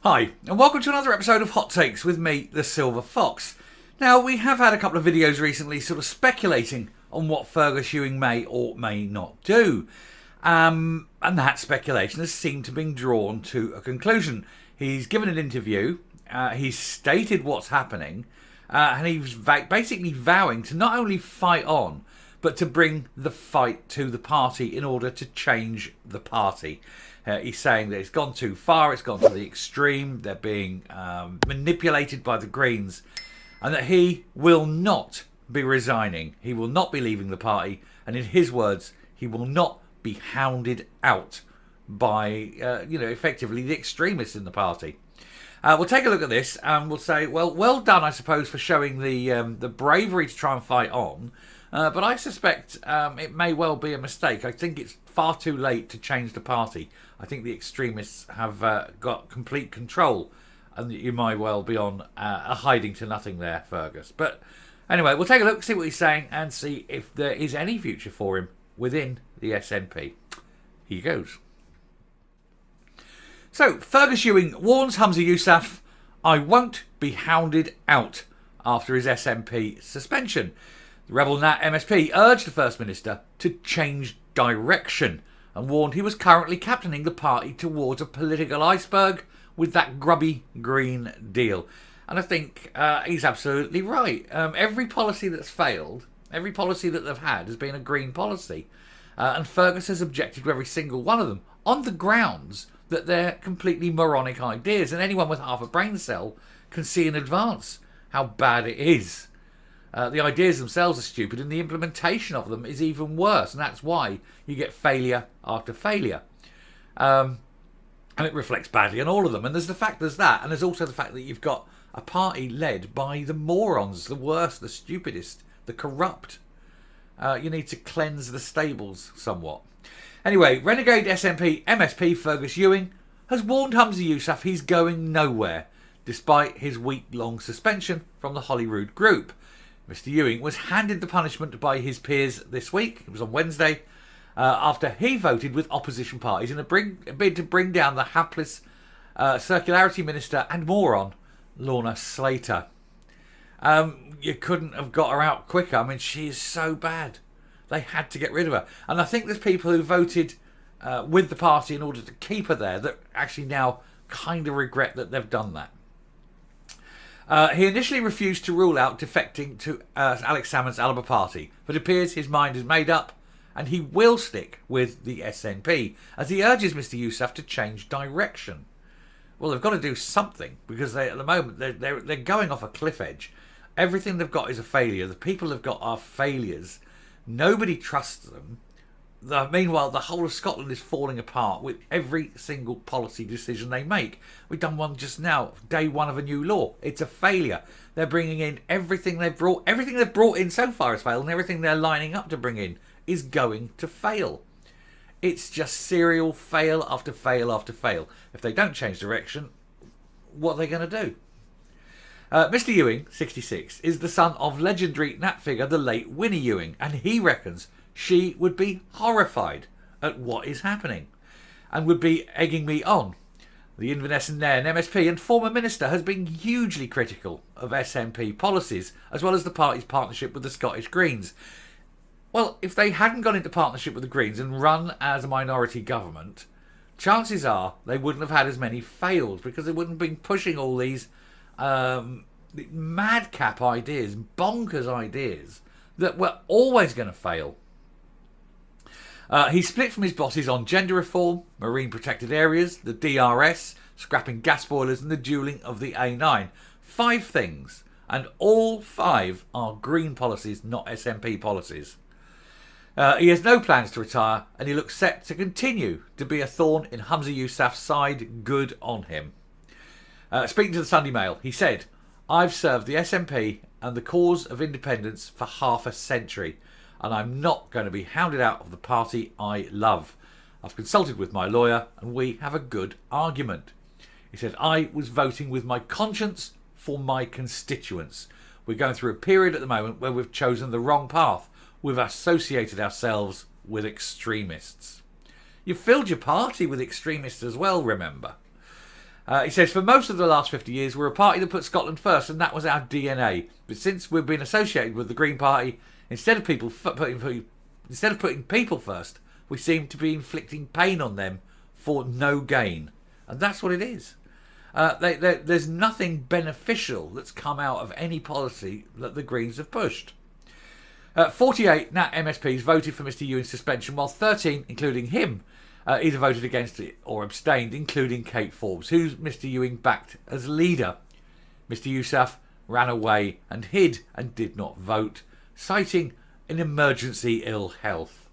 Hi, and welcome to another episode of Hot Takes with me, the Silver Fox. Now, we have had a couple of videos recently sort of speculating on what Fergus Ewing may or may not do. And that speculation has seemed to be drawn to a conclusion. He's given an interview, he's stated what's happening, and he's basically vowing to not only fight on, but to bring the fight to the party in order to change the party. He's saying that it's gone too far, it's gone to the extreme, they're being manipulated by the Greens, and that he will not be resigning, he will not be leaving the party, and in his words, he will not be hounded out by, effectively the extremists in the party. We'll take a look at this and we'll say, well done, I suppose, for showing the bravery to try and fight on. But I suspect it may well be a mistake. I think it's far too late to change the party. I think the extremists have got complete control, and you might well be on a hiding to nothing there, Fergus. But anyway, we'll take a look, see what he's saying, and see if there is any future for him within the SNP. Here goes. So, Fergus Ewing warns Humza Yousaf, I won't be hounded out after his SNP suspension. The Rebel Nat MSP urged the First Minister to change direction and warned he was currently captaining the party towards a political iceberg with that grubby Green deal. And I think he's absolutely right. Every policy that's failed, every policy that they've had has been a Green policy. And Fergus has objected to every single one of them on the grounds that they're completely moronic ideas. And anyone with half a brain cell can see in advance how bad it is. The ideas themselves are stupid and the implementation of them is even worse. And that's why you get failure after failure. And it reflects badly on all of them. And there's that. And there's also the fact that you've got a party led by the morons, the worst, the stupidest, the corrupt. You need to cleanse the stables somewhat. Anyway, renegade SNP MSP Fergus Ewing has warned Humza Yousaf he's going nowhere, despite his week-long suspension from the Holyrood group. Mr Ewing was handed the punishment by his peers this week, it was on Wednesday, after he voted with opposition parties in a bid to bring down the hapless Circularity Minister and moron, Lorna Slater. You couldn't have got her out quicker. I mean, she is so bad. They had to get rid of her. And I think there's people who voted with the party in order to keep her there that actually now kind of regret that they've done that. He initially refused to rule out defecting to Alex Salmond's Alba party, but it appears his mind is made up and he will stick with the SNP as he urges Mr Yousaf to change direction. Well, they've got to do something because at the moment they're going off a cliff edge. Everything they've got is a failure. The people they've got are failures. Nobody trusts them. Meanwhile, the whole of Scotland is falling apart with every single policy decision they make. We've done one just now, day one of a new law. It's a failure. They're bringing in everything they've brought in so far has failed, and everything they're lining up to bring in is going to fail. It's just serial fail after fail after fail. If they don't change direction, what are they going to do? Mr Ewing, 66, is the son of legendary Nat figure the late Winnie Ewing, and he reckons she would be horrified at what is happening and would be egging me on. The Inverness and Nairn MSP and former minister has been hugely critical of SNP policies, as well as the party's partnership with the Scottish Greens. Well, if they hadn't gone into partnership with the Greens and run as a minority government, chances are they wouldn't have had as many fails because they wouldn't have been pushing all these madcap ideas, bonkers ideas that were always going to fail. He split from his bosses on gender reform, marine protected areas, the DRS, scrapping gas boilers and the dualling of the A9. 5 things, and all 5 are Green policies, not SNP policies. He has no plans to retire and he looks set to continue to be a thorn in Humza Yousaf's side. Good on him. Speaking to the Sunday Mail, he said, I've served the SNP and the cause of independence for half a century, and I'm not going to be hounded out of the party I love. I've consulted with my lawyer and we have a good argument. He said, I was voting with my conscience for my constituents. We're going through a period at the moment where we've chosen the wrong path. We've associated ourselves with extremists. You filled your party with extremists as well, remember. He says, for most of the last 50 years, we're a party that put Scotland first, and that was our DNA. But since we've been associated with the Green Party, instead of putting people first, we seem to be inflicting pain on them for no gain. And that's what it is. There's nothing beneficial that's come out of any policy that the Greens have pushed. 48 Nat MSPs voted for Mr Ewing's suspension, while 13, including him, either voted against it or abstained, including Kate Forbes, who Mr Ewing backed as leader. Mr Yousaf ran away and hid and did not vote, citing an emergency ill health.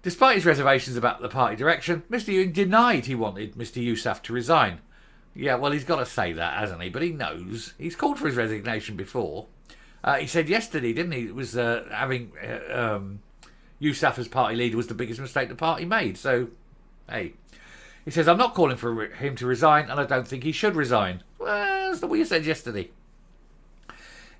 Despite his reservations about the party direction, Mr Ewing denied he wanted Mr Yousaf to resign. Yeah, well, he's got to say that, hasn't he? But he knows. He's called for his resignation before. He said yesterday, didn't he, it was having Yousaf as party leader was the biggest mistake the party made. So, hey. He says, I'm not calling for him to resign, and I don't think he should resign. Well, that's not what you said yesterday.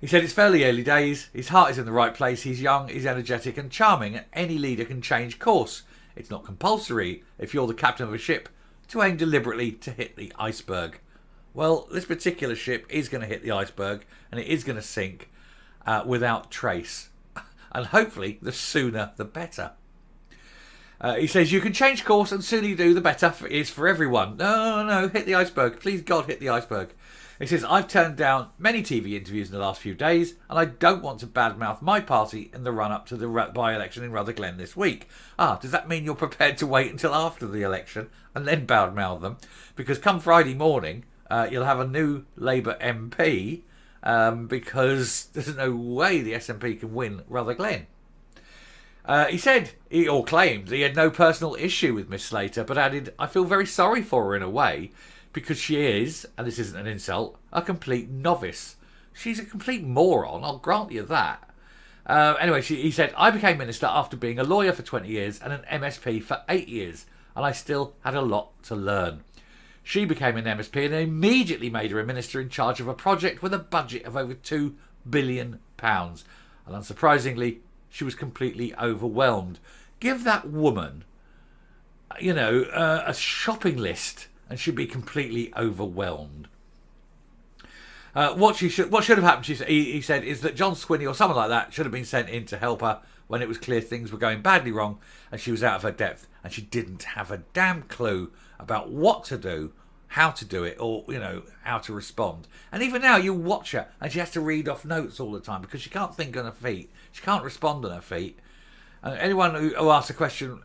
He said it's fairly early days, his heart is in the right place, he's young, he's energetic and charming, and any leader can change course. It's not compulsory, if you're the captain of a ship, to aim deliberately to hit the iceberg. Well, this particular ship is going to hit the iceberg, and it is going to sink without trace. And hopefully, the sooner the better. He says, you can change course, and sooner you do, the better it is for everyone. No, hit the iceberg. Please, God, hit the iceberg. He says, I've turned down many TV interviews in the last few days, and I don't want to badmouth my party in the run-up to the by-election in Rutherglen this week. Does that mean you're prepared to wait until after the election and then badmouth them? Because come Friday morning, you'll have a new Labour MP, because there's no way the SNP can win Rutherglen. He said, or claimed, he had no personal issue with Miss Slater, but added, I feel very sorry for her in a way, because she is, and this isn't an insult, a complete novice. She's a complete moron, I'll grant you that. Anyway, he said, I became minister after being a lawyer for 20 years and an MSP for 8 years, and I still had a lot to learn. She became an MSP and immediately made her a minister in charge of a project with a budget of over £2 billion. And unsurprisingly, she was completely overwhelmed. Give that woman, a shopping list, and she'd be completely overwhelmed. What should have happened, he said, is that John Swinney or someone like that should have been sent in to help her when it was clear things were going badly wrong and she was out of her depth and she didn't have a damn clue about what to do, how to do it, or, how to respond. And even now, you watch her and she has to read off notes all the time because she can't think on her feet. She can't respond on her feet. And anyone who asks a question,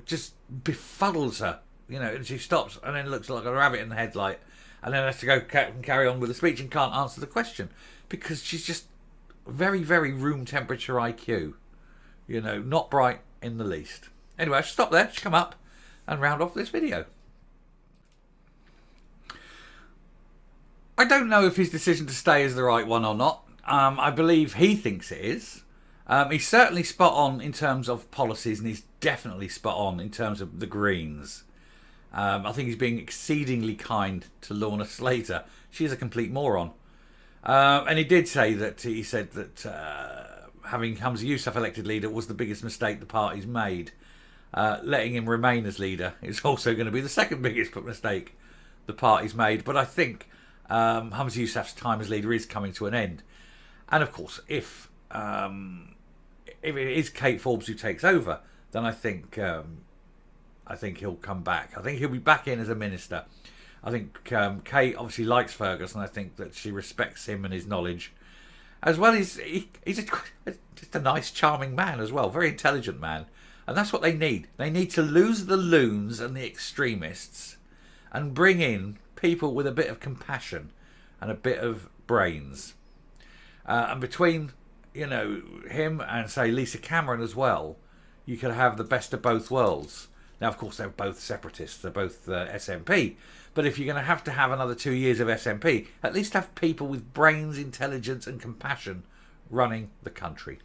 just befuddles her. And she stops and then looks like a rabbit in the headlight and then has to go and carry on with the speech and can't answer the question because she's just very, very room temperature IQ. Not bright in the least. Anyway, I should stop there. I should come up and round off this video. I don't know if his decision to stay is the right one or not. I believe he thinks it is. He's certainly spot on in terms of policies and he's definitely spot on in terms of the Greens. I think he's being exceedingly kind to Lorna Slater. She's a complete moron. And he did say that, he said that having Hamza Yousaf elected leader was the biggest mistake the party's made. Letting him remain as leader is also going to be the second biggest mistake the party's made. But I think Hamza Yousaf's time as leader is coming to an end. And of course, if it is Kate Forbes who takes over, then I think he'll come back. I think he'll be back in as a minister. I think Kate obviously likes Fergus, and I think that she respects him and his knowledge. As well, he's just a nice, charming man as well, very intelligent man. And that's what they need. They need to lose the loons and the extremists and bring in people with a bit of compassion and a bit of brains. And between, him and, say, Lisa Cameron as well, you could have the best of both worlds. Now, of course, they're both separatists. They're both SNP. But if you're going to have another 2 years of SNP, at least have people with brains, intelligence and compassion running the country.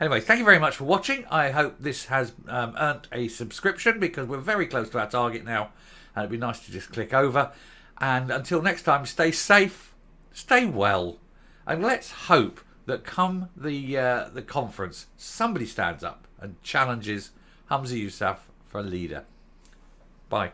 Anyway, thank you very much for watching. I hope this has earned a subscription because we're very close to our target now. And it'd be nice to just click over. And until next time, stay safe, stay well. And let's hope that come the conference, somebody stands up and challenges Hamza Yousaf for a leader. Bye.